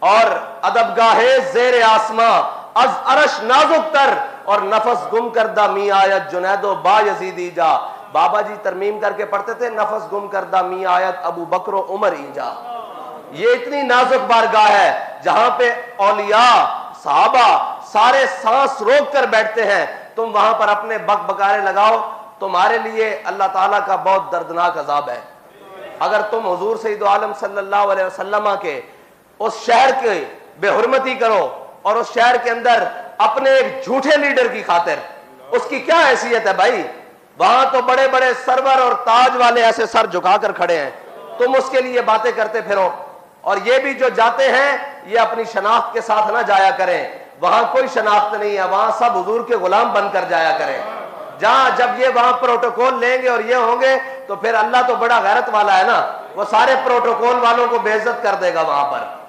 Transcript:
और अदबगाहे जेर आसमां अज अरश नाजुक तर और नफस गुम करदा मी आयत जुनैदो बा यजीदी जा। बाबा जी तरमीम करके पढ़ते थे, नफस गुम करदा मी आयत अबू बकर उमर ईजा। ये इतनी नाजुक बारगाह है जहां पे औलिया सहाबा सारे सांस रोक कर बैठते हैं। तुम वहां पर अपने बक बकारे लगाओ, तुम्हारे लिए अल्लाह ताला का बहुत दर्दनाक अजाब है। अगर तुम हुजूर सैयद आलम सल्लल्लाहु अलैहि वसल्लम के उस शहर की बेहुरमती करो और उस शहर के अंदर अपने एक झूठे लीडर की खातिर, उसकी क्या हैसियत है भाई? वहां तो बड़े बड़े सरवर और ताज वाले ऐसे सर झुकाकर खड़े हैं, तुम उसके लिए बातें करते फिरो। और ये भी जो जाते हैं ये अपनी शनाख्त के साथ ना जाया करें, वहां कोई शनाख्त नहीं है, वहां सब हुजूर के गुलाम बनकर जाया करें। जहां जब ये वहां प्रोटोकॉल लेंगे और ये होंगे तो फिर अल्लाह तो बड़ा गैरत वाला है ना, वो सारे प्रोटोकॉल वालों को बेइज्जत कर देगा वहां पर।